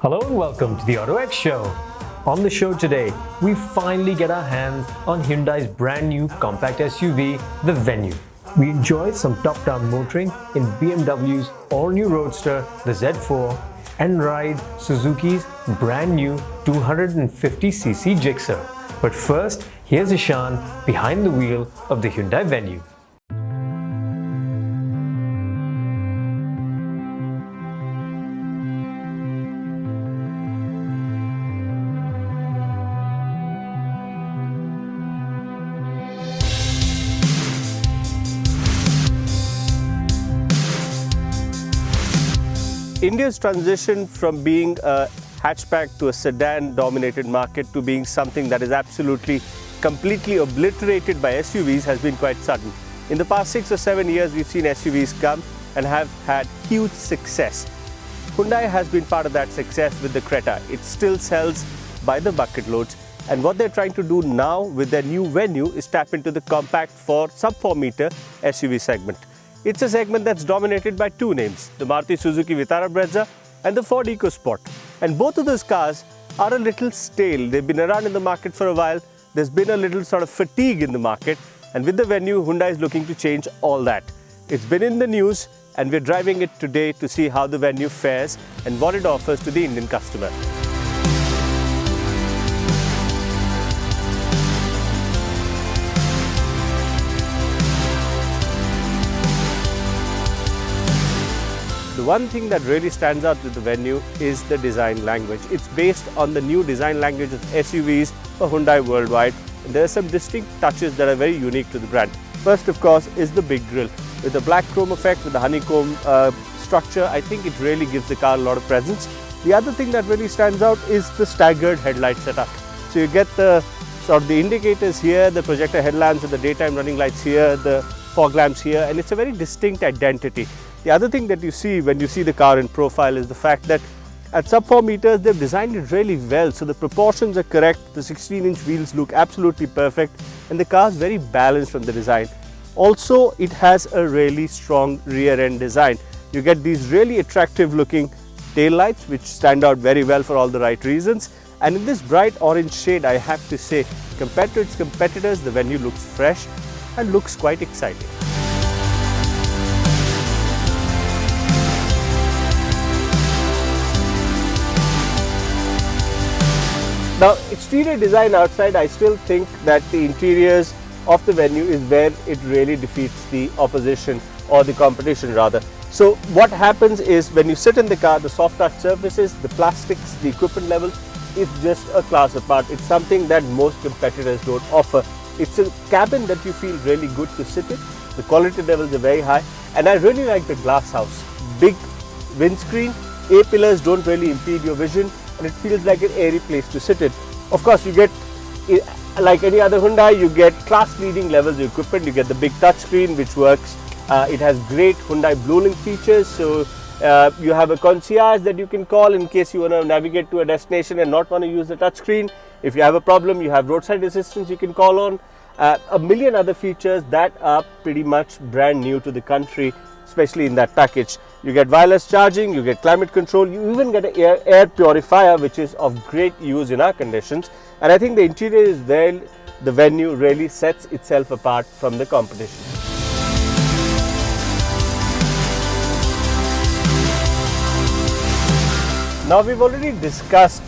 Hello and welcome to the AutoX show. On the show today, we finally get our hands on Hyundai's brand new compact SUV, the Venue. We enjoy some top-down motoring in BMW's all-new roadster, the Z4, and ride Suzuki's brand new 250cc Gixxer. But first, here's Ishan behind the wheel of the Hyundai Venue. India's transition from being a hatchback to a sedan-dominated market to being something that is completely obliterated by SUVs has been quite sudden. In the past 6 or 7 years, we've seen SUVs come and have had huge success. Hyundai has been part of that success with the Creta. It still sells by the bucket loads. And what they're trying to do now with their new Venue is tap into the compact sub-4 meter SUV segment. It's a segment that's dominated by two names, the Maruti Suzuki Brezza and the Ford EcoSport. And both of those cars are a little stale. They've been around in the market for a while. There's been a little sort of fatigue in the market. And with the Venue, Hyundai is looking to change all that. It's been in the news and we're driving it today to see how the Venue fares and what it offers to the Indian customer. The one thing that really stands out with the Venue is the design language. It's based on the new design language of SUVs for Hyundai worldwide. And there are some distinct touches that are very unique to the brand. First, of course, is the big grille. With the black chrome effect, with the honeycomb structure, I think it really gives the car a lot of presence. The other thing that really stands out is the staggered headlight setup. So you get the indicators here, the projector headlamps and the daytime running lights here, the fog lamps here, and it's a very distinct identity. The other thing that you see when you see the car in profile is the fact that at sub-4 meters, they've designed it really well. So the proportions are correct, the 16-inch wheels look absolutely perfect, and the car is very balanced from the design. Also, it has a really strong rear-end design. You get these really attractive looking tail lights, which stand out very well for all the right reasons. And in this bright orange shade, I have to say, compared to its competitors, the Venue looks fresh and looks quite exciting. Now, exterior design outside, I still think that the interiors of the Venue is where it really defeats the opposition or the competition rather. So what happens is when you sit in the car, the soft touch surfaces, the plastics, the equipment level is just a class apart. It's something that most competitors don't offer. It's a cabin that you feel really good to sit in. The quality levels are very high, and I really like the glass house. Big windscreen, A-pillars don't really impede your vision, and it feels like an airy place to sit in. Of course, you get, like any other Hyundai, you get class-leading levels of equipment. You get the big touchscreen, which works. It has great Hyundai BlueLink features, so you have a concierge that you can call in case you want to navigate to a destination and not want to use the touchscreen. If you have a problem, you have roadside assistance you can call on. A million other features that are pretty much brand new to the country, especially in that package. You get wireless charging, you get climate control, you even get an air purifier, which is of great use in our conditions. And I think the interior is where the Venue really sets itself apart from the competition. Now, we've already discussed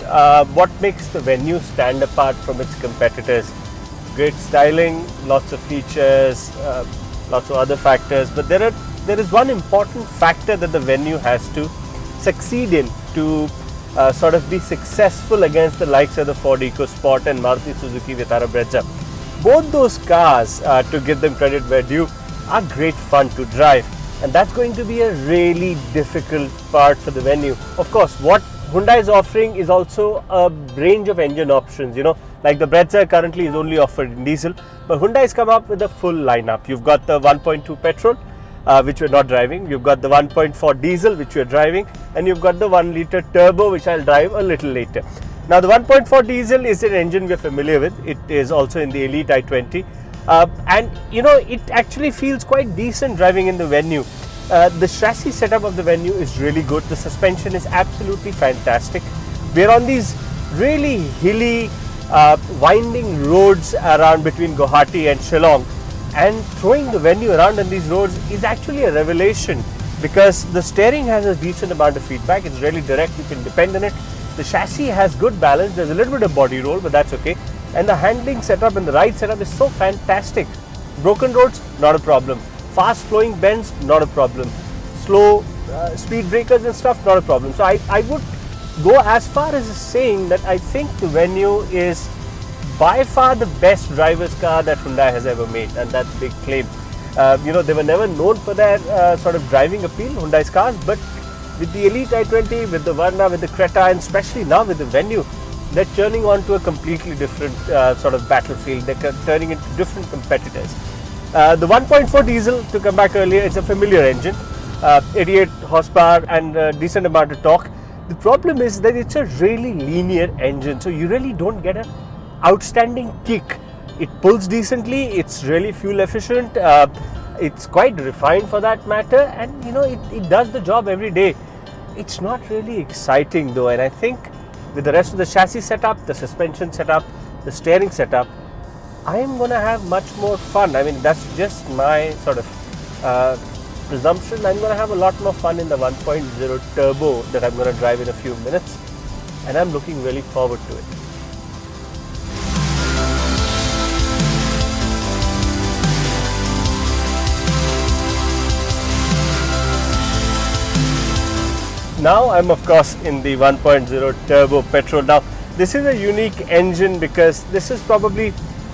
what makes the Venue stand apart from its competitors. Great styling, lots of features, lots of other factors, but there is one important factor that the Venue has to succeed in to sort of be successful against the likes of the Ford EcoSport and Maruti Suzuki Brezza. Both those cars, to give them credit where due, are great fun to drive, and that's going to be a really difficult part for the Venue. Of course, what Hyundai is offering is also a range of engine options, like the Brezza currently is only offered in diesel, but Hyundai has come up with a full lineup. You've got the 1.2 petrol, which we're not driving. You've got the 1.4 diesel, which we're driving, and you've got the 1 litre turbo, which I'll drive a little later. Now, the 1.4 diesel is an engine we're familiar with. It is also in the Elite i20, and it actually feels quite decent driving in the Venue. The chassis setup of the Venue is really good. The suspension is absolutely fantastic. We're on these really hilly, winding roads around between Guwahati and Shillong, and throwing the Venue around on these roads is actually a revelation, because the steering has a decent amount of feedback. It's really direct, you can depend on it. The chassis has good balance, there's a little bit of body roll, but that's okay. And the handling setup and the ride setup is so fantastic. Broken roads, not a problem. Fast flowing bends, not a problem. Slow speed breakers and stuff, not a problem. So I would go as far as saying that I think the Venue is by far the best driver's car that Hyundai has ever made, and that's a big claim. They were never known for their sort of driving appeal, Hyundai's cars, but with the Elite i20, with the Verna, with the Creta, and especially now with the Venue, they're turning on to a completely different sort of battlefield. They're turning into different competitors. The 1.4 diesel, to come back earlier, it's a familiar engine, 88 horsepower and a decent amount of torque. The problem is that it's a really linear engine, so you really don't get an outstanding kick. It pulls decently, it's really fuel efficient, it's quite refined for that matter, and it does the job every day. It's not really exciting though, and I think with the rest of the chassis setup, the suspension setup, the steering setup, I am going to have much more fun. I mean, that's just my sort of presumption. I'm going to have a lot more fun in the 1.0 turbo that I'm going to drive in a few minutes, and I'm looking really forward to it. Now I'm of course in the 1.0 turbo petrol. Now this is a unique engine because this is probably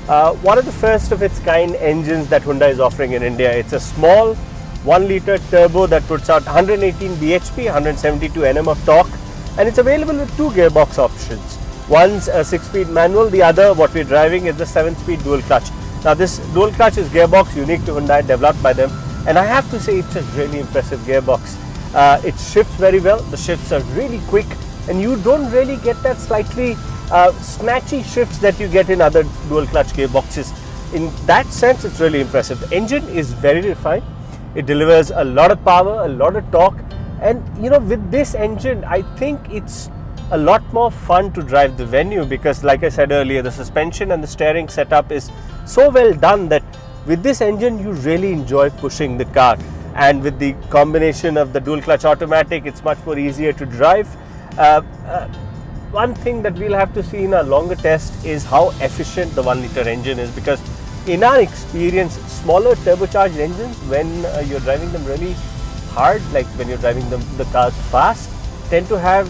one of the first of its kind engines that Hyundai is offering in India. It's a small 1 litre turbo that puts out 118 bhp, 172 Nm of torque, and it's available with two gearbox options. One's a 6-speed manual, the other, what we're driving, is the 7-speed dual clutch. Now this dual clutch is gearbox unique to Hyundai, developed by them, and I have to say it's a really impressive gearbox. It shifts very well, the shifts are really quick, and you don't really get that slightly snatchy shifts that you get in other dual clutch gearboxes. In that sense, it's really impressive. The engine is very refined, it delivers a lot of power, a lot of torque, and with this engine I think it's a lot more fun to drive the Venue, because like I said earlier, the suspension and the steering setup is so well done that with this engine you really enjoy pushing the car. And with the combination of the dual clutch automatic, it's much more easier to drive. One thing that we'll have to see in a longer test is how efficient the 1 litre engine is, because in our experience, smaller turbocharged engines, when you're driving them really hard, like when you're driving the cars fast, tend to have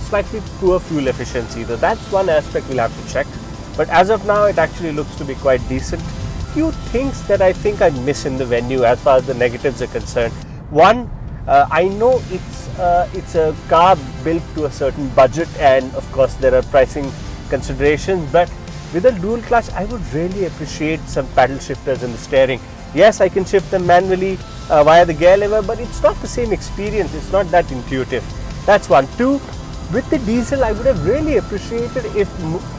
slightly poor fuel efficiency. So that's one aspect we'll have to check. But as of now, it actually looks to be quite decent. Few things that I think I miss in the Venue as far as the negatives are concerned. One, I know it's a car built to a certain budget, and of course there are pricing considerations, but with a dual clutch I would really appreciate some paddle shifters in the steering. Yes, I can shift them manually via the gear lever, but it's not the same experience, it's not that intuitive. That's one. Two, with the diesel I would have really appreciated if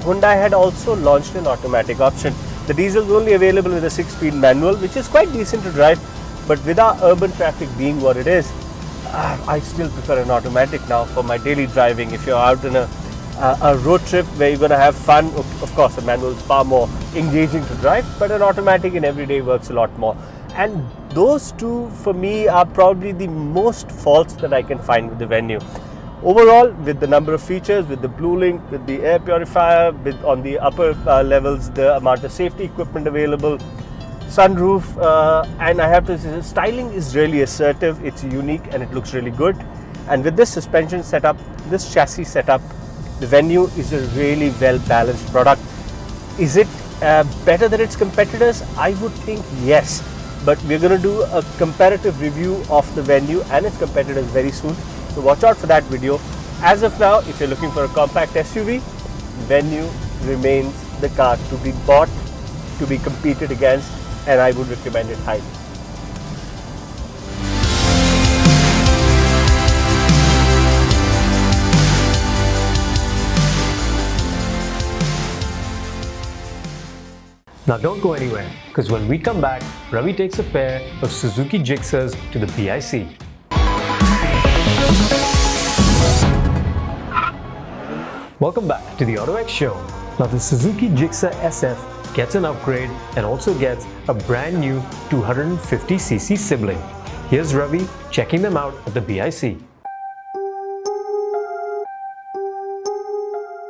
Hyundai had also launched an automatic option. The diesel is only available with a 6-speed manual, which is quite decent to drive, but with our urban traffic being what it is, I still prefer an automatic now for my daily driving. If you're out in a road trip where you're going to have fun, of course a manual is far more engaging to drive, but an automatic in everyday works a lot more. And those two for me are probably the most faults that I can find with the Venue. Overall, with the number of features, with the Blue Link, with the air purifier, with on the upper levels, the amount of safety equipment available, sunroof, and I have to say the styling is really assertive, it's unique and it looks really good. And with this suspension setup, this chassis setup, the Venue is a really well balanced product. Is it better than its competitors? I would think yes, but we're going to do a comparative review of the Venue and its competitors very soon. So watch out for that video. As of now, if you're looking for a compact SUV, Venue remains the car to be bought, to be competed against, and I would recommend it highly. Now don't go anywhere, because when we come back, Ravi takes a pair of Suzuki Gixxers to the PIC. Welcome back to the AutoX show. Now the Suzuki Gixxer SF gets an upgrade and also gets a brand new 250cc sibling. Here's Ravi checking them out at the BIC.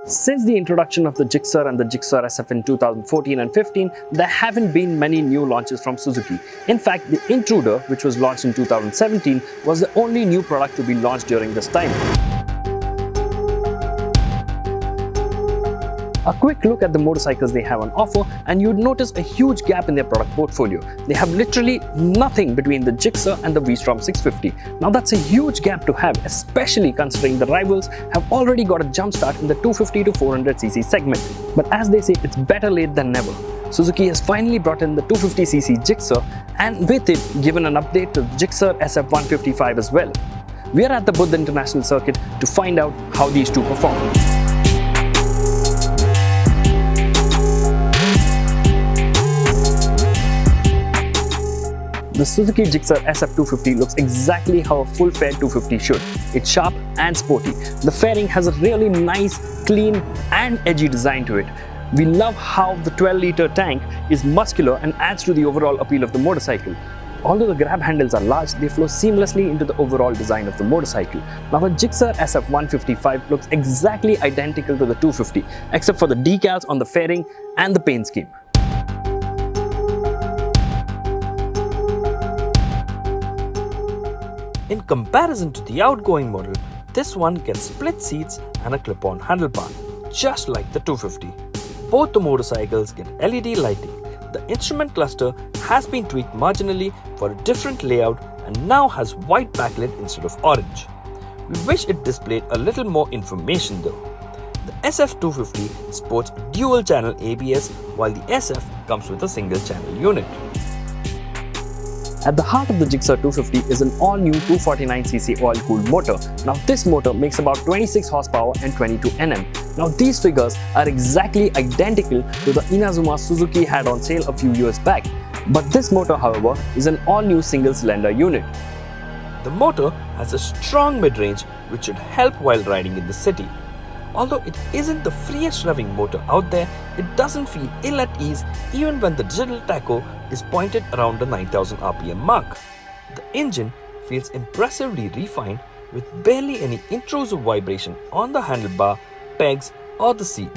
Since the introduction of the Gixxer and the Gixxer SF in 2014 and 15, there haven't been many new launches from Suzuki. In fact, the Intruder, which was launched in 2017, was the only new product to be launched during this time. A quick look at the motorcycles they have on offer and you'd notice a huge gap in their product portfolio. They have literally nothing between the Gixxer and the V-Strom 650. Now that's a huge gap to have, especially considering the rivals have already got a jump start in the 250 to 400cc segment. But as they say, it's better late than never. Suzuki has finally brought in the 250cc Gixxer and with it given an update to the Gixxer SF 155 as well. We are at the Buddh International Circuit to find out how these two perform. The Suzuki Gixxer SF 250 looks exactly how a full-fare 250 should. It's sharp and sporty. The fairing has a really nice, clean and edgy design to it. We love how the 12-litre tank is muscular and adds to the overall appeal of the motorcycle. Although the grab handles are large, they flow seamlessly into the overall design of the motorcycle. Now the Gixxer SF 155 looks exactly identical to the 250, except for the decals on the fairing and the paint scheme. In comparison to the outgoing model, this one gets split seats and a clip-on handlebar, just like the 250. Both the motorcycles get LED lighting. The instrument cluster has been tweaked marginally for a different layout and now has white backlit instead of orange. We wish it displayed a little more information though. The SF250 sports a dual-channel ABS while the SF comes with a single-channel unit. At the heart of the Gixxer 250 is an all-new 249cc oil-cooled motor. Now this motor makes about 26 horsepower and 22 Nm. Now these figures are exactly identical to the Inazuma Suzuki had on sale a few years back. But this motor, however, is an all-new single-cylinder unit. The motor has a strong mid-range which should help while riding in the city. Although it isn't the freest revving motor out there, it doesn't feel ill at ease even when the digital tacho is pointed around the 9000 RPM mark. The engine feels impressively refined with barely any intrusive vibration on the handlebar, pegs or the seat.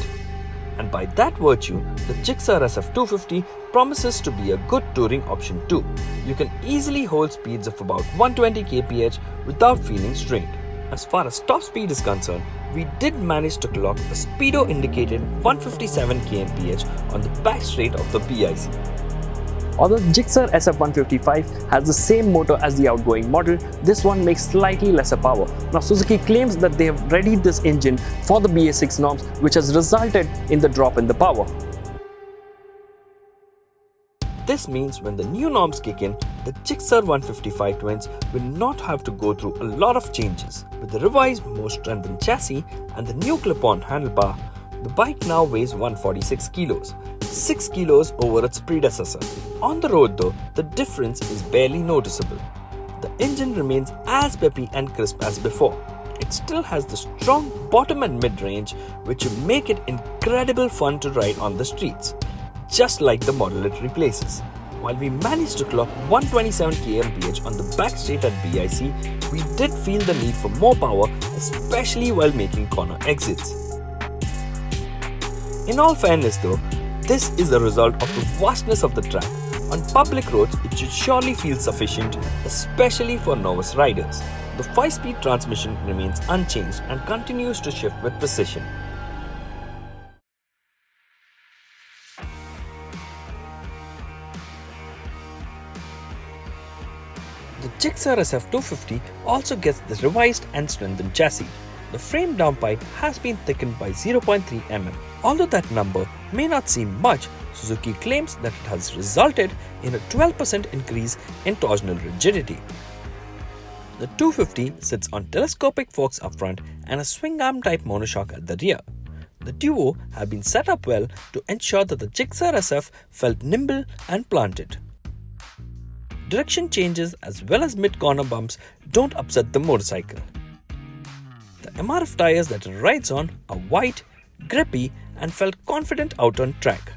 And by that virtue, the Gixxer SF 250 promises to be a good touring option too. You can easily hold speeds of about 120 kph without feeling strained. As far as top speed is concerned, we did manage to clock a speedo indicated 157 kmph on the back straight of the BIC. Although the Gixxer SF 155 has the same motor as the outgoing model, this one makes slightly lesser power. Now Suzuki claims that they have readied this engine for the BS6 norms, which has resulted in the drop in the power. This means when the new norms kick in, the Gixxer 155 twins will not have to go through a lot of changes. With the revised, more strengthened chassis and the new clip-on handlebar, the bike now weighs 146 kilos, 6 kilos over its predecessor. On the road though, the difference is barely noticeable. The engine remains as peppy and crisp as before. It still has the strong bottom and mid-range, which will make it incredible fun to ride on the streets, just like the model it replaces. While we managed to clock 127 kmph on the back straight at BIC, we did feel the need for more power, especially while making corner exits. In all fairness though, this is a result of the vastness of the track. On public roads, it should surely feel sufficient, especially for novice riders. The 5-speed transmission remains unchanged and continues to shift with precision. The Gixxer SF 250 also gets the revised and strengthened chassis. The frame downpipe has been thickened by 0.3 mm. Although that number may not seem much, Suzuki claims that it has resulted in a 12% increase in torsional rigidity. The 250 sits on telescopic forks up front and a swing arm type monoshock at the rear. The duo have been set up well to ensure that the Gixxer SF felt nimble and planted. Direction changes as well as mid-corner bumps don't upset the motorcycle. The MRF tires that it rides on are wide, grippy and felt confident out on track.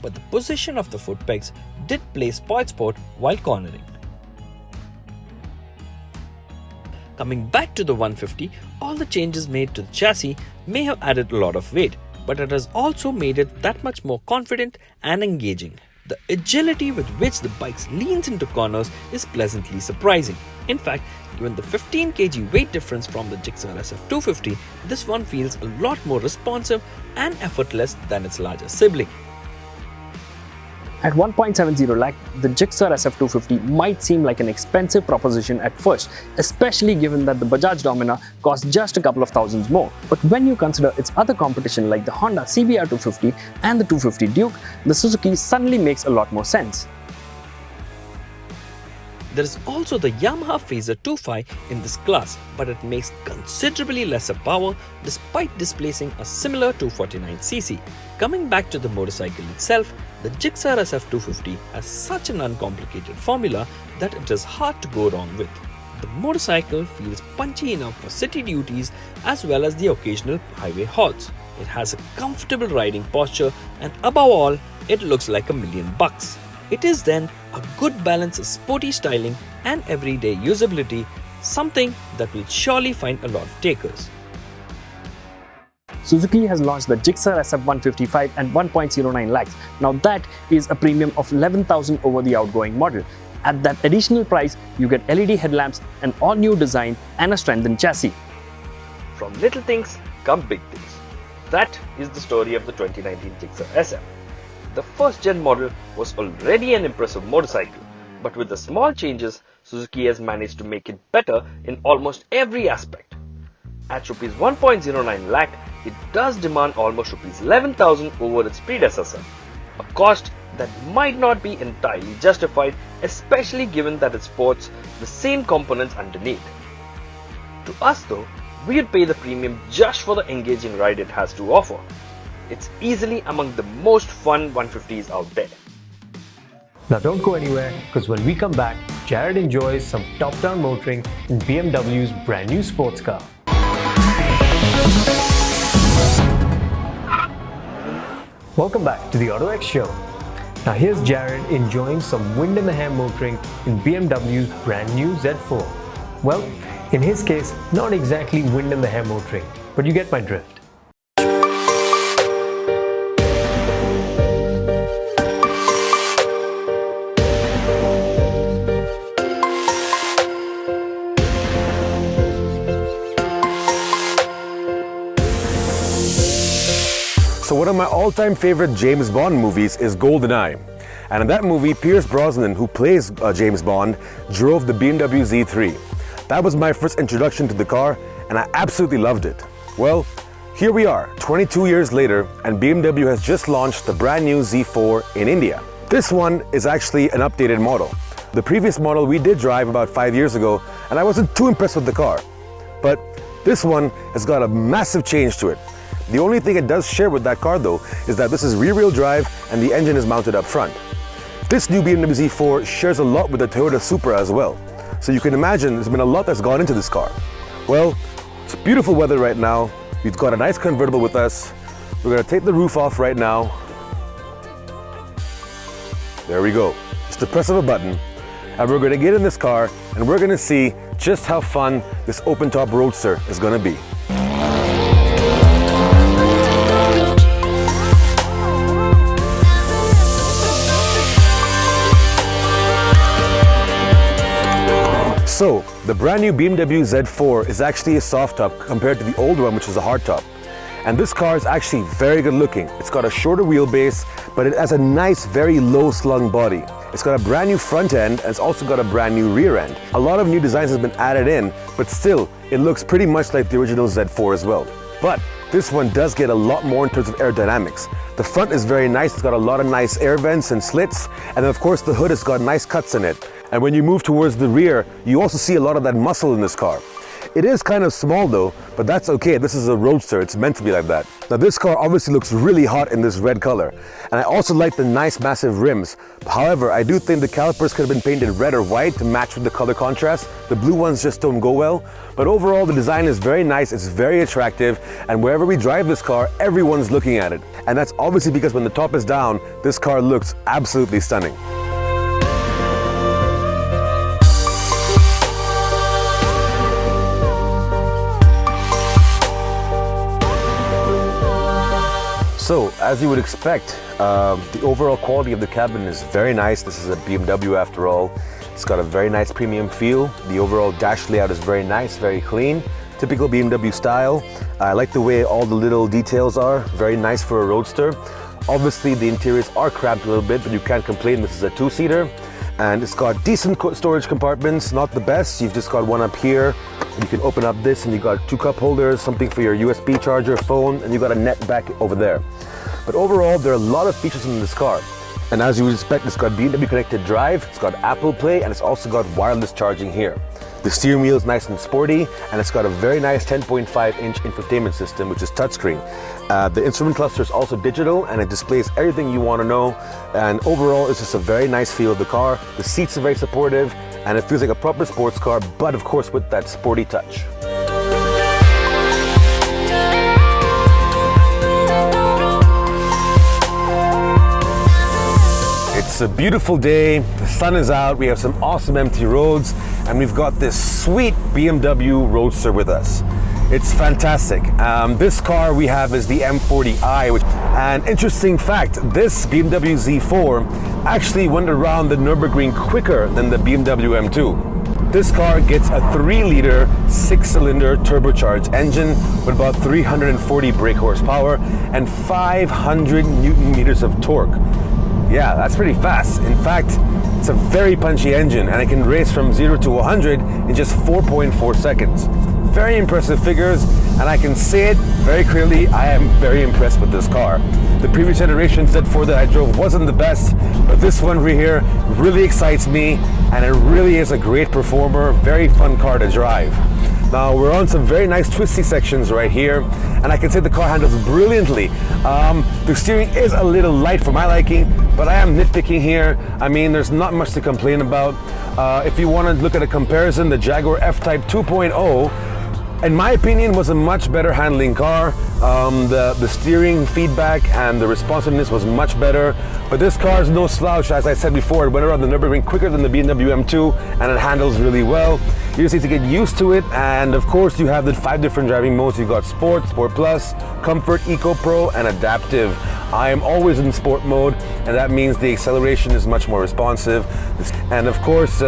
But the position of the foot pegs did play spoilsport while cornering. Coming back to the 150, all the changes made to the chassis may have added a lot of weight, but it has also made it that much more confident and engaging. The agility with which the bike leans into corners is pleasantly surprising. In fact, given the 15 kg weight difference from the Gixxer SF 250, this one feels a lot more responsive and effortless than its larger sibling. At 1.70 lakh, the Gixxer SF 250 might seem like an expensive proposition at first, especially given that the Bajaj Dominar costs just a couple of thousands more. But when you consider its other competition like the Honda CBR 250 and the 250 Duke, the Suzuki suddenly makes a lot more sense. There is also the Yamaha Phaser 2.5 in this class, but it makes considerably lesser power despite displacing a similar 249cc. Coming back to the motorcycle itself, the Gixxer SF 250 has such an uncomplicated formula that it is hard to go wrong with. The motorcycle feels punchy enough for city duties as well as the occasional highway halts. It has a comfortable riding posture and above all, it looks like $1,000,000. It is then a good balance of sporty styling and everyday usability, something that will surely find a lot of takers. Suzuki has launched the Gixxer SF 155 and 1.09 lakhs. Now that is a premium of 11,000 over the outgoing model. At that additional price, you get LED headlamps, an all-new design and a strengthened chassis. From little things come big things. That is the story of the 2019 Gixxer SF. The first gen model was already an impressive motorcycle, but with the small changes, Suzuki has managed to make it better in almost every aspect. At Rs 1.09 lakh, it does demand almost Rs 11,000 over its predecessor, a cost that might not be entirely justified, especially given that it sports the same components underneath. To us though, we would pay the premium just for the engaging ride it has to offer. It's easily among the most fun 150s out there. Now don't go anywhere, because when we come back, Jared enjoys some top-down motoring in BMW's brand new sports car. Welcome back to the autoX show. Now here's Jared enjoying some wind in the hair motoring in BMW's brand new Z4. Well, in his case, not exactly wind in the hair motoring, but you get my drift. So one of my all-time favorite James Bond movies is GoldenEye. And in that movie, Pierce Brosnan, who plays James Bond, drove the BMW Z3. That was my first introduction to the car, and I absolutely loved it. Well, here we are, 22 years later, and BMW has just launched the brand new Z4 in India. This one is actually an updated model. The previous model we did drive about 5 years ago, and I wasn't too impressed with the car. But this one has got a massive change to it. The only thing it does share with that car though is that this is rear-wheel drive and the engine is mounted up front. This new BMW Z4 shares a lot with the Toyota Supra as well. So you can imagine there's been a lot that's gone into this car. Well, it's beautiful weather right now. We've got a nice convertible with us. We're gonna take the roof off right now. There we go. Just the press of a button. And we're gonna get in this car and we're gonna see just how fun this open-top roadster is gonna be. So, the brand new BMW Z4 is actually a soft top compared to the old one, which is a hard top. And this car is actually very good looking. It's got a shorter wheelbase, but it has a nice, very low slung body. It's got a brand new front end, and it's also got a brand new rear end. A lot of new designs have been added in, but still, it looks pretty much like the original Z4 as well. But this one does get a lot more in terms of aerodynamics. The front is very nice. It's got a lot of nice air vents and slits. And then of course the hood has got nice cuts in it. And when you move towards the rear, you also see a lot of that muscle in this car. It is kind of small though, but that's okay. This is a roadster, it's meant to be like that. Now this car obviously looks really hot in this red color. And I also like the nice massive rims. However, I do think the calipers could have been painted red or white to match with the color contrast. The blue ones just don't go well. But overall, the design is very nice, it's very attractive, and wherever we drive this car, everyone's looking at it. And that's obviously because when the top is down, this car looks absolutely stunning. So, as you would expect, the overall quality of the cabin is very nice. This is a BMW after all. It's got a very nice premium feel. The overall dash layout is very nice, very clean. Typical BMW style. I like the way all the little details are. Very nice for a roadster. Obviously, the interiors are cramped a little bit, but you can't complain. This is a two-seater. And it's got decent storage compartments, not the best. You've just got one up here. You can open up this and you got two cup holders, something for your USB charger, phone, and you got a net back over there. But overall, there are a lot of features in this car. And as you would expect, it's got BMW Connected Drive, it's got Apple Play, and it's also got wireless charging here. The steering wheel is nice and sporty, and it's got a very nice 10.5-inch infotainment system, which is touchscreen. The instrument cluster is also digital, and it displays everything you want to know. And overall, it's just a very nice feel of the car. The seats are very supportive, and it feels like a proper sports car, but of course with that sporty touch. It's a beautiful day, the sun is out, we have some awesome empty roads, and we've got this sweet BMW Roadster with us. It's fantastic. This car we have is the M40i, and interesting fact, this BMW Z4 actually went around the Nürburgring quicker than the BMW M2. This car gets a 3-liter, 6-cylinder turbocharged engine with about 340 brake horsepower and 500 Newton meters of torque. Yeah, that's pretty fast. In fact, it's a very punchy engine and it can race from 0 to 100 in just 4.4 seconds. Very impressive figures, and I can say it very clearly, I am very impressed with this car. The previous generation Z4 that I drove wasn't the best, but this one right here really excites me, and it really is a great performer, very fun car to drive. Now we're on some very nice twisty sections right here, and I can say the car handles brilliantly. The steering is a little light for my liking, but I am nitpicking here. I mean, there's not much to complain about. If you want to look at a comparison, the Jaguar F-Type 2.0, in my opinion, was a much better handling car. The steering feedback and the responsiveness was much better. But this car is no slouch. As I said before, it went around the Nürburgring quicker than the BMW M2, and it handles really well. You just need to get used to it, and of course you have the 5 different driving modes. You've got Sport, Sport Plus, Comfort, Eco Pro, and Adaptive. I am always in Sport mode, and that means the acceleration is much more responsive. And of course,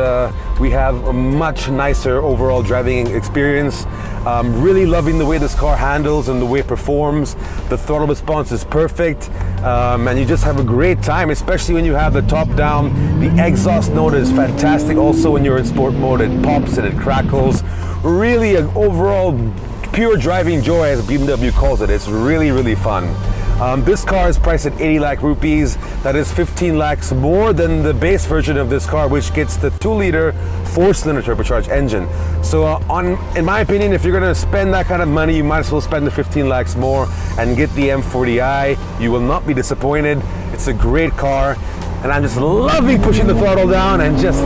we have a much nicer overall driving experience. Really loving the way this car handles and the way it performs. The throttle response is perfect, and you just have a great time, especially when you have the top down. The exhaust note is fantastic. Also, when you're in sport mode, it pops and it crackles. Really an overall pure driving joy, as BMW calls it. It's really, really fun. This car is priced at 80 lakh rupees. That is 15 lakhs more than the base version of this car, which gets the 2-liter 4-cylinder turbocharged engine. So in my opinion, if you're going to spend that kind of money, you might as well spend the 15 lakhs more and get the M40i. You will not be disappointed. It's a great car, and I'm just loving pushing the throttle down and just,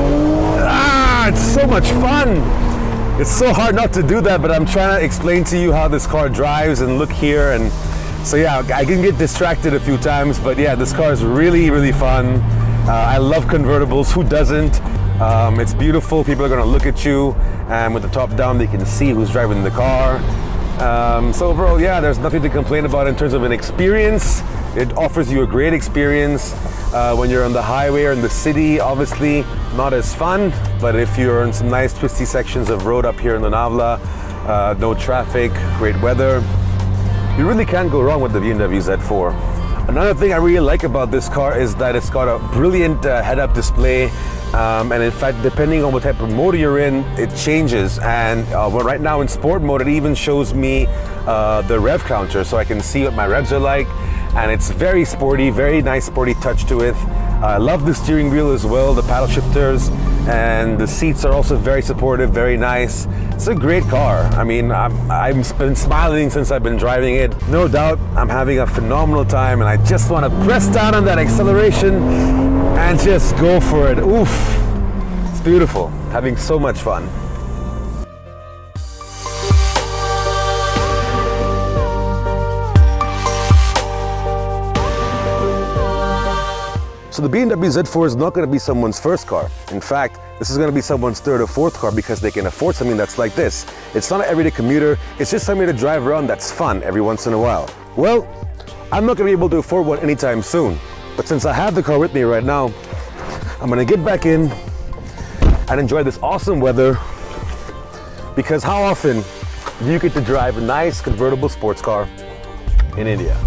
it's so much fun. It's so hard not to do that, but I'm trying to explain to you how this car drives, and look here. And so yeah, I can get distracted a few times, but yeah, this car is really, really fun. I love convertibles, who doesn't? It's beautiful, people are gonna look at you, and with the top down they can see who's driving the car. So overall, yeah, there's nothing to complain about in terms of an experience. It offers you a great experience. When you're on the highway or in the city, obviously not as fun, but if you're in some nice twisty sections of road up here in Lonavala, no traffic, great weather, you really can't go wrong with the BMW Z4. Another thing I really like about this car is that it's got a brilliant head-up display, and in fact, depending on what type of motor you're in, it changes. And right now in sport mode, it even shows me the rev counter, so I can see what my revs are like. And it's very sporty, very nice sporty touch to it. I love the steering wheel as well, the paddle shifters, and the seats are also very supportive, very nice. It's a great car. I mean, I've been smiling since I've been driving it. No doubt, I'm having a phenomenal time, and I just want to press down on that acceleration and just go for it. Oof. It's beautiful. Having so much fun. So the BMW Z4 is not going to be someone's first car. In fact, this is going to be someone's third or fourth car because they can afford something that's like this. It's not an everyday commuter, it's just something to drive around that's fun every once in a while. Well, I'm not going to be able to afford one anytime soon. But since I have the car with me right now, I'm going to get back in and enjoy this awesome weather, because how often do you get to drive a nice convertible sports car in India?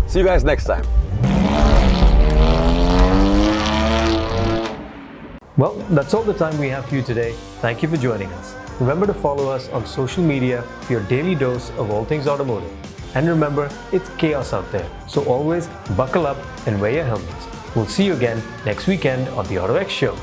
See you guys next time. Well, that's all the time we have for you today. Thank you for joining us. Remember to follow us on social media for your daily dose of all things automotive. And remember, it's chaos out there, so always buckle up and wear your helmets. We'll see you again next weekend on the autoX Show.